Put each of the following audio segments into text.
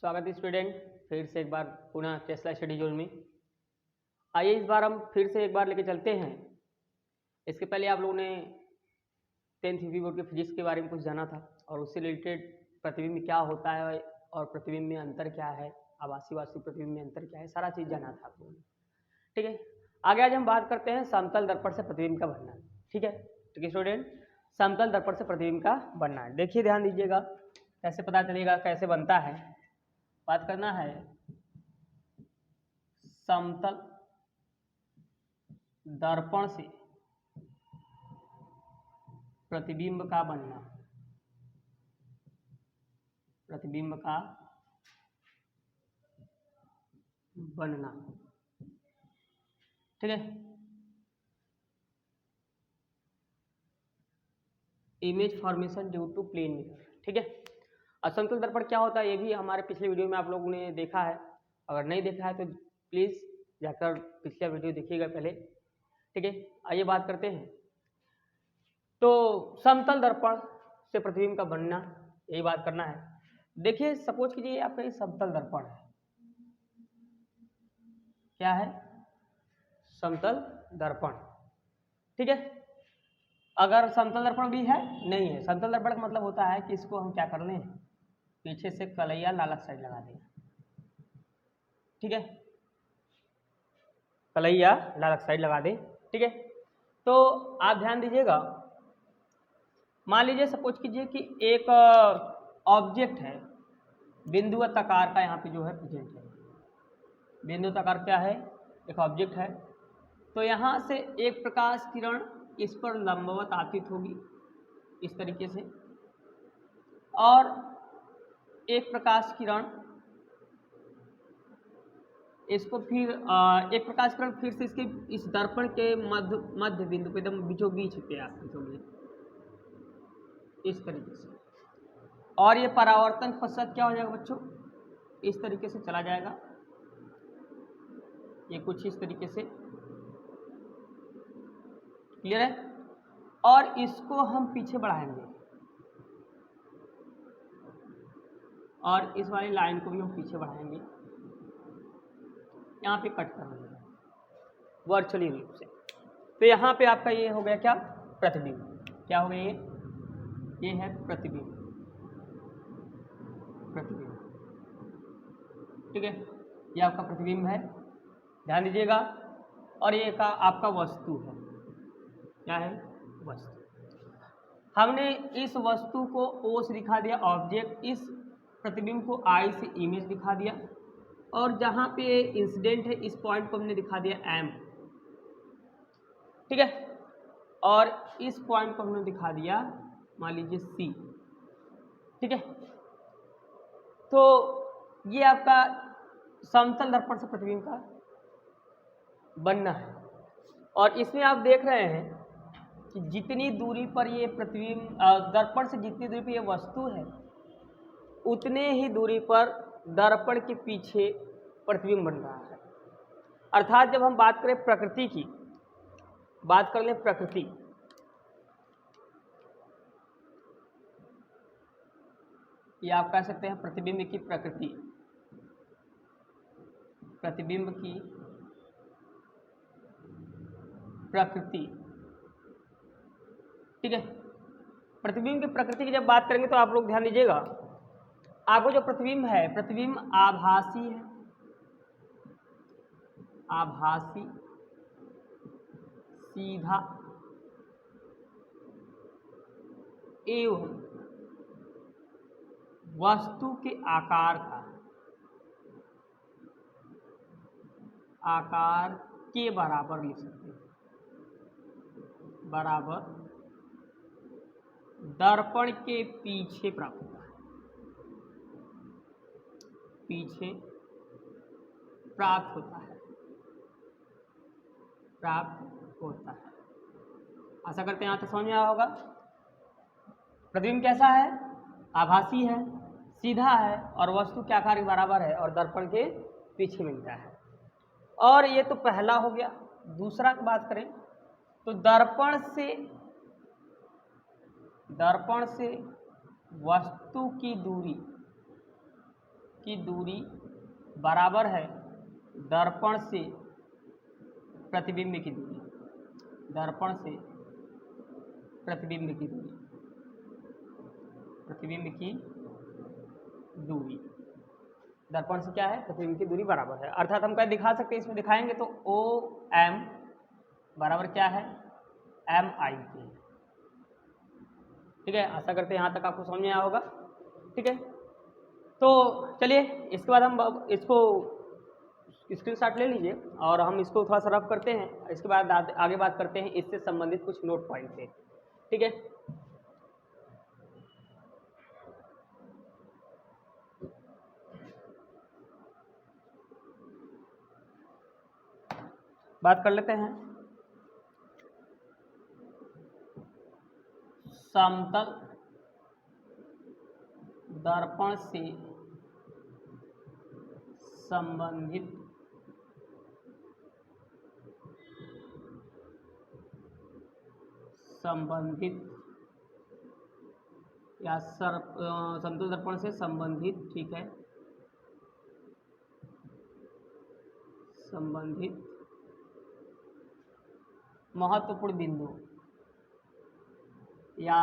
स्वागत है स्टूडेंट, फिर से एक बार पुनः टेस्ला स्टडी जोन में। आइए इस बार हम फिर से एक बार लेके चलते हैं। इसके पहले आप लोगों ने 10th यूपी बोर्ड के फिजिक्स के बारे में कुछ जाना था और उससे रिलेटेड प्रतिबिंब क्या होता है और प्रतिबिंब में अंतर क्या है, आभासी वास्तविक प्रतिबिंब में अंतर क्या है, सारा चीज़ जाना था आप लोगों ने। ठीक है, आगे आज हम बात करते हैं समतल दर्पण से प्रतिबिंब का बनना। ठीक है स्टूडेंट, समतल दर्पण से प्रतिबिंब का बनना है। देखिए ध्यान दीजिएगा, कैसे पता चलेगा, कैसे बनता है। बात करना है समतल दर्पण से प्रतिबिंब का बनना, प्रतिबिंब का बनना। ठीक है, image formation due to plane mirror. ठीक है, असमतल दर्पण क्या होता है ये भी हमारे पिछले वीडियो में आप लोगों ने देखा है। अगर नहीं देखा है तो प्लीज़ जाकर पिछला वीडियो देखिएगा पहले। ठीक है, आइए बात करते हैं। तो समतल दर्पण से प्रतिबिंब का बनना, यही बात करना है। देखिए सपोज कीजिए आपका ये समतल दर्पण है। क्या है? समतल दर्पण। ठीक है, अगर समतल दर्पण भी है, नहीं है। समतल दर्पण का मतलब होता है कि इसको हम क्या कर लें, पीछे से कलैया लालक साइड लगा दें। ठीक है, कलैया लालक साइड लगा दें। ठीक है, तो आप ध्यान दीजिएगा, मान लीजिए सपोज कीजिए कि एक ऑब्जेक्ट है, बिंदुवत आकार का यहाँ पे जो है प्रेजेंट है। बिंदुवत आकार क्या है? एक ऑब्जेक्ट है। तो यहाँ से एक प्रकाश किरण इस पर लंबवत आपतित होगी इस तरीके से, और एक प्रकाश किरण इसको फिर एक प्रकाश किरण फिर से इसके इस दर्पण के मध्य बिंदु पे एकदम बीचों बीच पे आपतित होगी इस तरीके से, और ये परावर्तन पश्चात क्या हो जाएगा बच्चों, इस तरीके से चला जाएगा। ये कुछ इस तरीके से, क्लियर है? और इसको हम पीछे बढ़ाएंगे और इस वाली लाइन को भी हम पीछे बढ़ाएंगे, यहाँ पे कट कर देंगे वर्चुअली रूप से। तो यहाँ पे आपका ये हो गया क्या? प्रतिबिंब। क्या हो गया ये है प्रतिबिंब, प्रतिबिंब। ठीक है, ये आपका प्रतिबिंब है, ध्यान दीजिएगा। और ये का आपका वस्तु है। क्या है? वस्तु। हमने इस वस्तु को O से दिखा दिया, ऑब्जेक्ट। इस प्रतिबिंब को I से इमेज दिखा दिया, और जहाँ पे इंसिडेंट है इस पॉइंट को हमने दिखा दिया M। ठीक है, और इस पॉइंट को हमने दिखा दिया मान लीजिए C। ठीक है, तो ये आपका समतल दर्पण से प्रतिबिंब का बनना है। और इसमें आप देख रहे हैं कि जितनी दूरी पर ये प्रतिबिंब दर्पण से जितनी दूरी पर ये वस्तु है, उतने ही दूरी पर दर्पण के पीछे प्रतिबिंब बन रहा है। अर्थात जब हम बात करें प्रकृति की, बात कर लें प्रकृति, ये आप कह सकते हैं प्रतिबिंब की प्रकृति, प्रतिबिंब की प्रकृति। ठीक है, प्रतिबिंब की प्रकृति की जब बात करेंगे तो आप लोग ध्यान दीजिएगा, आपको जो प्रतिबिंब है, प्रतिबिंब आभासी है, आभासी, सीधा एवं वस्तु के आकार का, आकार के बराबर लिख सकते हैं, बराबर दर्पण के पीछे प्राप्त होता है, पीछे प्राप्त होता है, प्राप्त होता है। आशा करते हैं यहाँ तक समझ में आया होगा। प्रतिबिंब कैसा है? आभासी है, सीधा है, और वस्तु के आकार के बराबर है, और दर्पण के पीछे मिलता है। और ये तो पहला हो गया। दूसरा की बात करें तो दर्पण से वस्तु की की दूरी बराबर है दर्पण से प्रतिबिंब की दूरी, दर्पण से प्रतिबिंब की दूरी, प्रतिबिंब की दूरी, दर्पण से क्या है, प्रतिबिंब की दूरी बराबर है। अर्थात हम क्या दिखा सकते हैं, इसमें दिखाएंगे तो ओ एम बराबर क्या है, एम आई के। ठीक है, आशा करते हैं यहाँ तक आपको समझ में आया होगा। ठीक है, तो चलिए इसके बाद हम इसको स्क्रीनशॉट ले लीजिए और हम इसको थोड़ा सा रफ करते हैं। इसके बाद आगे बात करते हैं इससे संबंधित कुछ नोट पॉइंट पे। ठीक है, बात कर लेते हैं समतल दर्पण से संबंधित या समतल दर्पण से संबंधित, ठीक है, संबंधित महत्वपूर्ण बिंदु या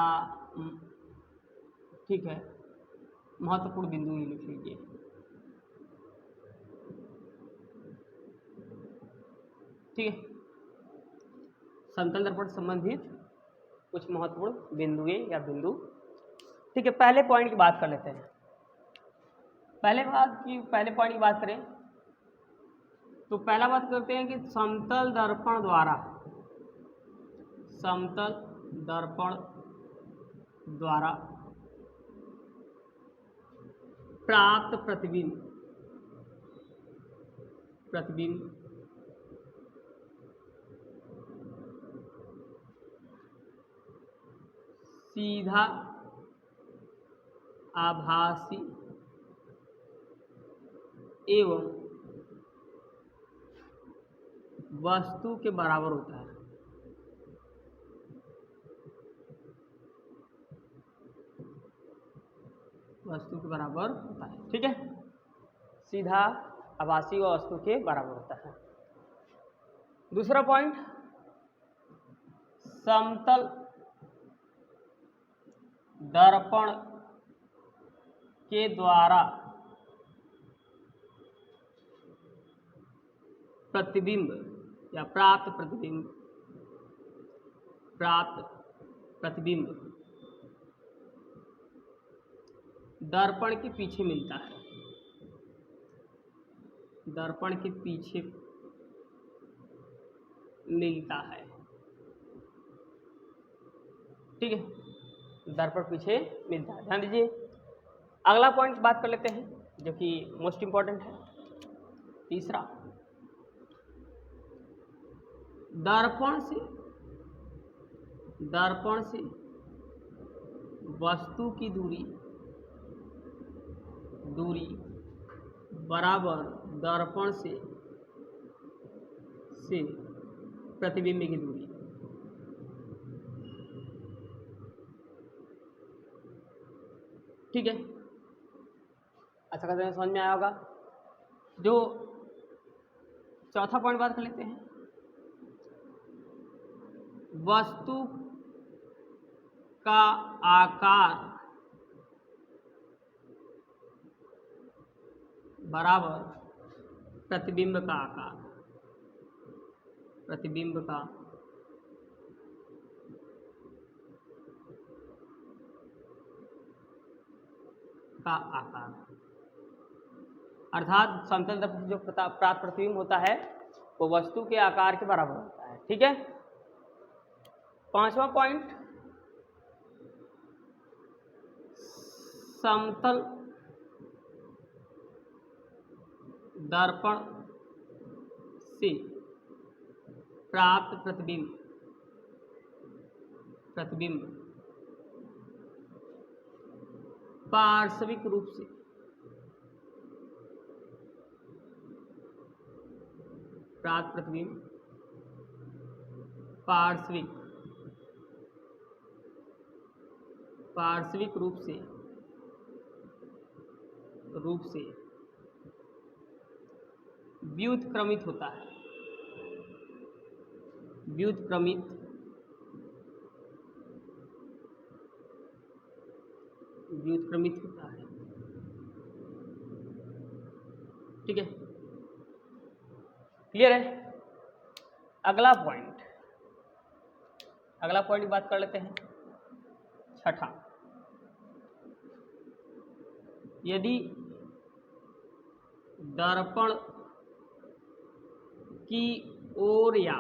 ठीक है महत्वपूर्ण बिंदु ही लिख लीजिए। ठीक है, समतल दर्पण से संबंधित कुछ महत्वपूर्ण बिंदुएं या बिंदु। ठीक है, पहले पॉइंट की बात कर लेते हैं। पहले पॉइंट की बात करें तो पहला बात करते हैं कि समतल दर्पण द्वारा प्राप्त प्रतिबिंब सीधा आभासी एवं वस्तु के बराबर होता है। वस्तु के बराबर होता है। ठीक है, सीधा आभासी व वस्तु के बराबर होता है। दूसरा पॉइंट, समतल दर्पण के द्वारा प्रतिबिंब या प्राप्त प्रतिबिंब दर्पण के पीछे मिलता है, दर्पण के पीछे मिलता है। ठीक है, दर्पण पीछे मिलता है, ध्यान दीजिए। अगला पॉइंट बात कर लेते हैं जो कि मोस्ट इंपॉर्टेंट है, तीसरा, दर्पण से वस्तु की दूरी बराबर दर्पण से प्रतिबिंब की दूरी। ठीक है, अच्छा कहते हैं, समझ में आया होगा। जो चौथा पॉइंट बात कर लेते हैं, वस्तु का आकार बराबर प्रतिबिंब का आकार, प्रतिबिंब का आकार। अर्थात समतल दर्पण से जो प्राप्त प्रतिबिंब होता है वो वस्तु के आकार के बराबर होता है। ठीक है, पांचवा पॉइंट, समतल दर्पण से प्राप्त प्रतिबिंब पार्श्विक रूप से प्राप्त प्रतिबिंब पार्श्विक रूप से व्युत्क्रमित होता है, व्युत्क्रमित व्युत्क्रमित होता है। ठीक है, क्लियर है। अगला पॉइंट की बात कर लेते हैं, छठा। यदि दर्पण की ओर या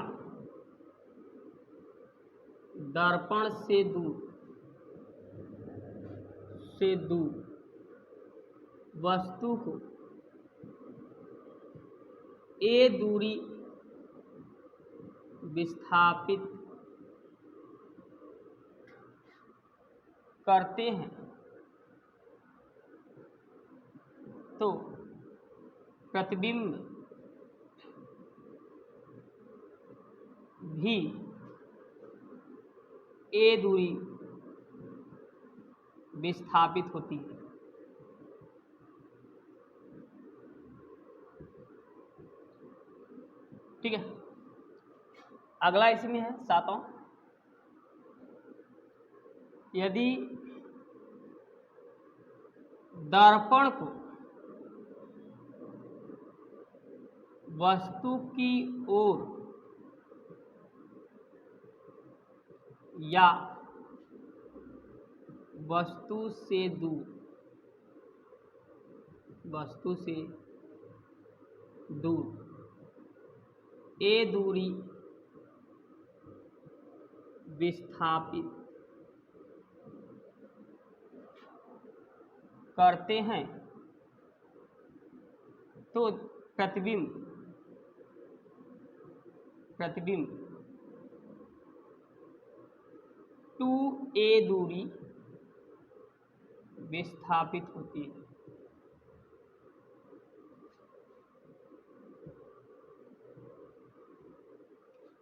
दर्पण से दूर वस्तु को ए दूरी विस्थापित करते हैं तो प्रतिबिंब भी ए दूरी विस्थापित होती है। ठीक है, अगला इसमें है सातवां। यदि दर्पण को वस्तु की ओर या वस्तु से दूर ए दूरी विस्थापित करते हैं तो प्रतिबिंब 2a दूरी विस्थापित होती है।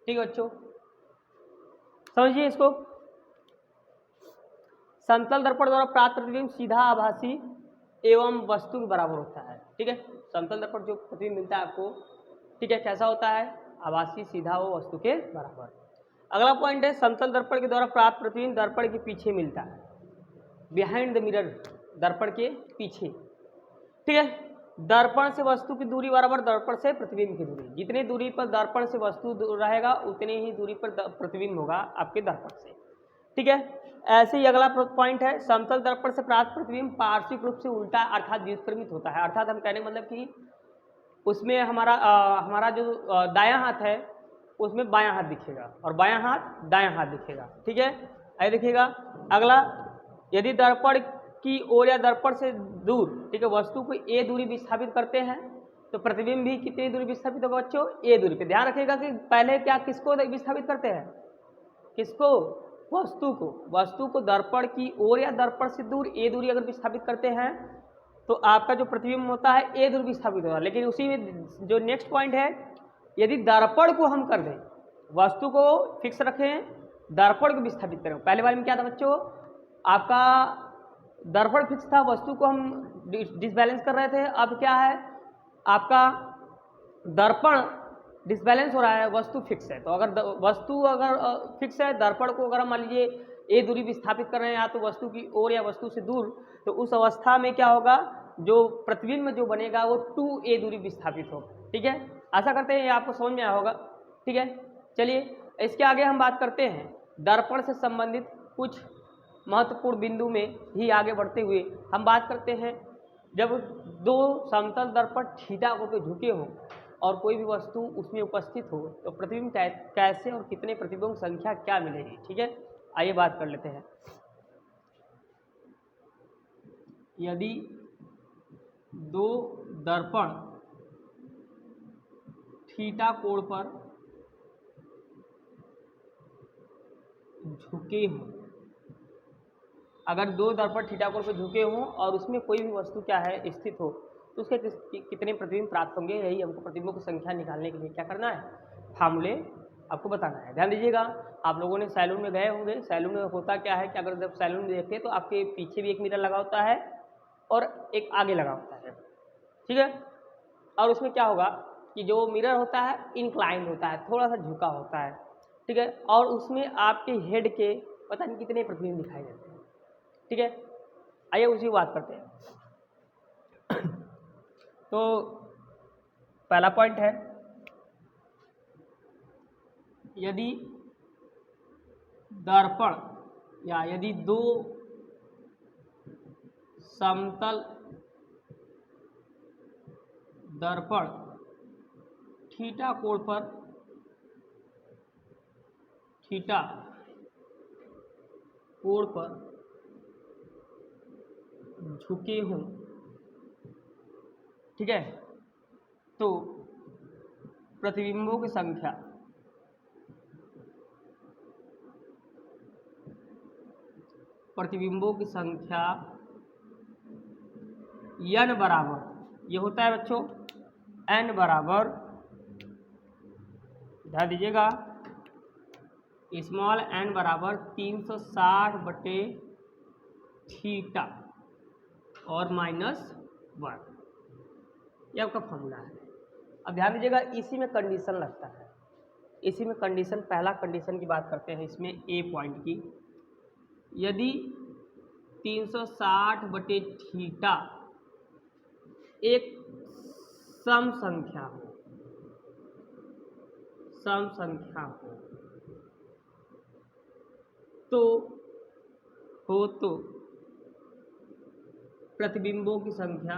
ठीक है बच्चों, समझिए इसको। समतल दर्पण द्वारा प्राप्त प्रतिबिंब सीधा आभासी एवं वस्तु के बराबर होता है। ठीक है, समतल दर्पण जो प्रतिबिंब मिलता है आपको, ठीक है, कैसा होता है? आभासी, सीधा, वो वस्तु के बराबर। अगला पॉइंट है, समतल दर्पण के द्वारा प्राप्त प्रतिबिंब दर्पण के पीछे मिलता है, बिहाइंड द मिरर, दर्पण के पीछे। ठीक है, दर्पण से वस्तु की दूरी बराबर दर्पण से प्रतिबिंब की दूरी। जितनी दूरी पर दर्पण से वस्तु रहेगा उतनी ही दूरी पर प्रतिबिंब होगा आपके दर्पण से। ठीक है, ऐसे ही अगला पॉइंट है, समतल दर्पण से प्राप्त प्रतिबिंब पार्श्विक रूप से उल्टा अर्थात व्युत्क्रमित होता है। अर्थात हम कहने मतलब कि उसमें हमारा जो दायां हाथ है उसमें बायां हाथ दिखेगा और बायां हाथ दायां हाथ दिखेगा। ठीक है, ऐसे दिखेगा। अगला, यदि दर्पण की ओर या दर्पण से दूर, ठीक है, वस्तु को ए दूरी विस्थापित करते हैं तो प्रतिबिंब भी कितनी दूरी विस्थापित होगा बच्चों? ए दूरी पे। ध्यान रखिएगा कि पहले क्या किसको विस्थापित करते हैं? किसको? वस्तु को दर्पण की ओर या दर्पण से दूर ए दूरी अगर विस्थापित करते हैं तो आपका जो प्रतिबिंब होता है ए दूरी विस्थापित होगा। लेकिन उसी में जो नेक्स्ट पॉइंट है, यदि दर्पण को हम कर दें, वस्तु को फिक्स रखें, दर्पण को विस्थापित करें। पहले बार में क्या था बच्चों? आपका दर्पण फिक्स था, वस्तु को हम डिसबैलेंस कर रहे थे। अब क्या है? आपका दर्पण डिसबैलेंस हो रहा है, वस्तु फिक्स है। तो अगर वस्तु अगर फिक्स है, दर्पण को अगर हम मान लीजिए ए दूरी विस्थापित कर रहे हैं या तो वस्तु की ओर या वस्तु से दूर, तो उस अवस्था में क्या होगा? जो प्रतिबिंब जो बनेगा वो 2a दूरी विस्थापित होगा। ठीक है, आशा करते हैं ये आपको समझ में आया होगा। ठीक है, चलिए इसके आगे हम बात करते हैं दर्पण से संबंधित कुछ महत्वपूर्ण बिंदु में ही आगे बढ़ते हुए हम बात करते हैं, जब दो समतल दर्पण थीटा कोण पे झुके हों और कोई भी वस्तु उसमें उपस्थित हो तो प्रतिबिंब कैसे और कितने प्रतिबिंब संख्या क्या मिलेगी। ठीक है, आइए बात कर लेते हैं। यदि दो दर्पण थीटा कोण पर झुके हों, अगर दो दर्पण थीटा कोण पर झुके हों और उसमें कोई भी वस्तु क्या है स्थित हो तो उसके कितने प्रतिबिंब प्राप्त होंगे, यही हमको प्रतिबिंबों की संख्या निकालने के लिए क्या करना है? फार्मूले आपको बताना है। ध्यान दीजिएगा, आप लोगों ने सैलून में गए होंगे। सैलून में होता क्या है कि अगर जब सैलून में देखते तो आपके पीछे भी एक मिरर लगा होता है और एक आगे लगा होता है। ठीक है, और उसमें क्या होगा, कि जो मिरर होता है इंक्लाइन होता है, थोड़ा सा झुका होता है, ठीक है, और उसमें आपके हेड के पता नहीं कितने प्रतिबिंब दिखाई देते हैं, ठीक है। आइए उसी की बात करते हैं। तो पहला पॉइंट है, यदि दर्पण या यदि दो समतल दर्पण थीटा कोण पर झुके हों, ठीक है, तो प्रतिबिंबों की संख्या n बराबर, ये होता है बच्चों n बराबर, ध्यान दीजिएगा, स्मॉल n बराबर 360 बटे थीटा और -1, ये आपका फॉर्मूला है। अब ध्यान दीजिएगा, इसी में कंडीशन लगता है, इसी में कंडीशन, पहला कंडीशन की बात करते हैं इसमें ए पॉइंट की, यदि 360 बटे थीटा एक सम संख्या हो तो प्रतिबिंबों की संख्या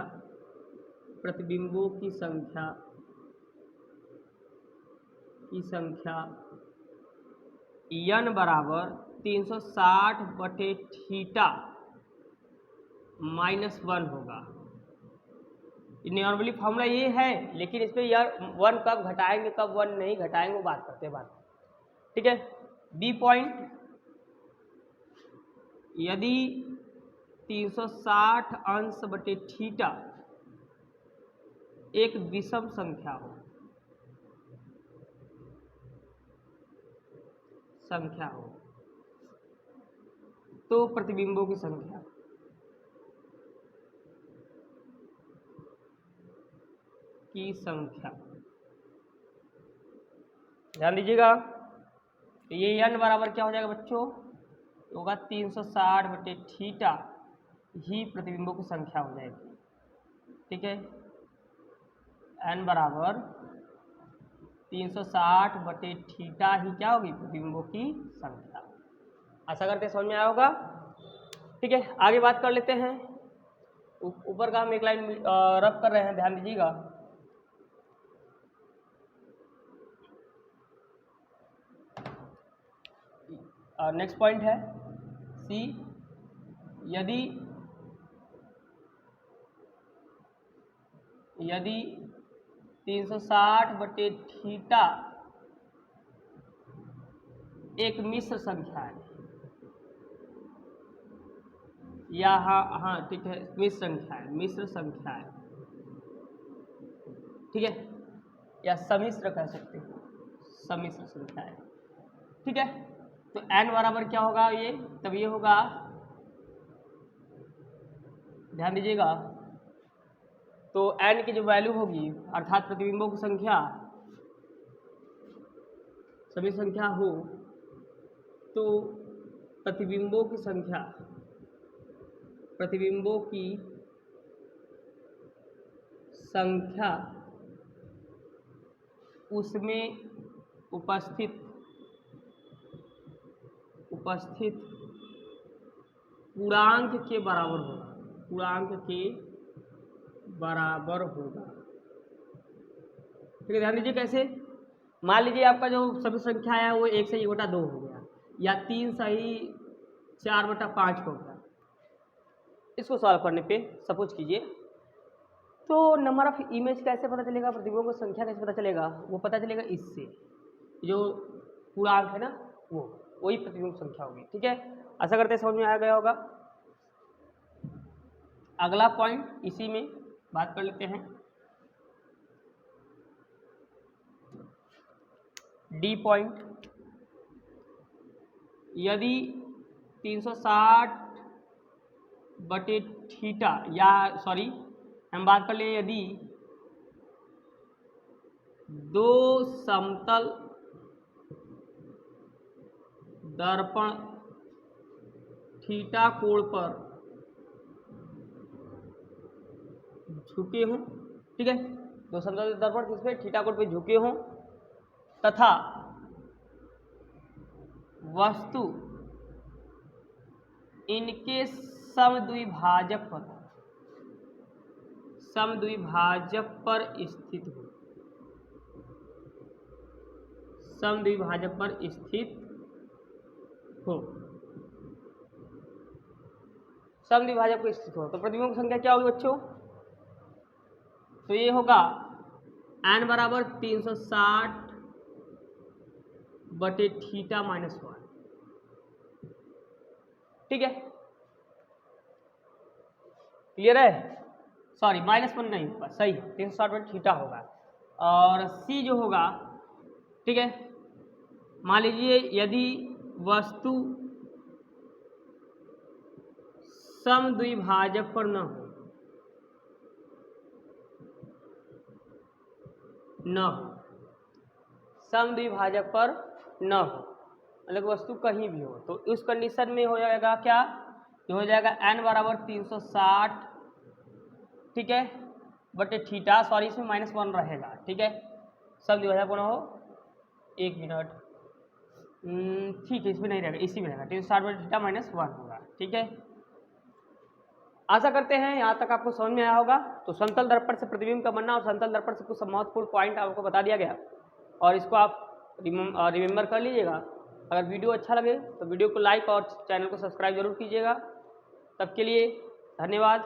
n बराबर 360 बटे थीटा -1 होगा। नॉर्मली फॉर्मूला ये है, लेकिन इसमें यार 1 कब घटाएंगे कब 1 नहीं घटाएंगे वो बात करते हैं बात, ठीक है। बी पॉइंट, यदि 360 अंश बटे थीटा एक विषम संख्या हो, तो प्रतिबिंबों की संख्या ध्यान दीजिएगा, ये n बराबर क्या हो जाएगा बच्चों, होगा 360 बटे थीटा ही प्रतिबिंबों की संख्या हो जाएगी, ठीक है। n बराबर 360 बटे थीटा ही क्या होगी, प्रतिबिंबों की संख्या। आशा करते समझ में आया होगा, ठीक है। आगे बात कर लेते हैं, ऊपर का हम एक लाइन रब कर रहे हैं, ध्यान दीजिएगा। नेक्स्ट पॉइंट है सी, यदि 360 बटे थीटा एक मिश्र संख्या है, या हाँ ठीक है, मिश्र संख्या है, ठीक है, या समिश्र कह सकते हो, समिश्र संख्या है, ठीक है। तो n बराबर क्या होगा, ये तब ये होगा, ध्यान दीजिएगा, तो n की जो वैल्यू होगी, अर्थात प्रतिबिंबों की संख्या सभी संख्या हो, तो प्रतिबिंबों की संख्या उसमें उपस्थित पूर्णांक के बराबर होगा, ठीक है। ध्यान दीजिए कैसे, मान लीजिए आपका जो सभी संख्या है वो 1 से 1/2 हो गया, या 3 सही 4/5 हो गया। इसको सॉल्व करने पे सपोज कीजिए, तो नंबर ऑफ इमेज कैसे पता चलेगा, प्रतिबिंबों की संख्या कैसे पता चलेगा, वो पता चलेगा इससे, जो पूर्णांक है ना वही प्रतिबिंब संख्या होगी, ठीक है। आशा करते समझ में आ गया होगा। अगला पॉइंट इसी में बात कर लेते हैं, डी पॉइंट, यदि 360 बटे थीटा, या सॉरी हम बात कर ले, यदि दो समतल दर्पण थीटा कोण पर झुके हों, ठीक है, दो समतल दर्पण किस पे थीटा कोण पे झुके हों तथा वस्तु इनके समद्विभाजक पर स्थित हो, समद्विभाजक पर स्थित हो, समद्विभाजक पर स्थित हो। तो प्रतिबिंब की संख्या क्या होगी बच्चों? तो ये होगा n बराबर 360 बटे थीटा माइनस 1, ठीक है, क्लियर है? सॉरी -1 नहीं होगा, सही 360 बटे थीटा होगा। और c जो होगा, ठीक है, मान लीजिए यदि वस्तु समद्विभाजक पर न हो, समद्विभाजक पर न हो, मतलब वस्तु कहीं भी हो, तो उस कंडीशन में हो जाएगा क्या? ये हो जाएगा n बराबर 360, ठीक है, बटे थीटा, सॉरी इसमें -1 रहेगा, ठीक है, समद्विभाजक पर न हो, 1 मिनट, ठीक है, इसमें नहीं रहेगा, इसी में रहेगा, 360 बटे थीटा -1 होगा, ठीक है। आशा करते हैं यहाँ तक आपको समझ में आया होगा। तो समतल दर्पण से प्रतिबिंब का बनना और समतल दर्पण से कुछ महत्वपूर्ण पॉइंट आपको बता दिया गया, और इसको आप रिमेंबर कर लीजिएगा। अगर वीडियो अच्छा लगे तो वीडियो को लाइक और चैनल को सब्सक्राइब जरूर कीजिएगा। तब के लिए धन्यवाद।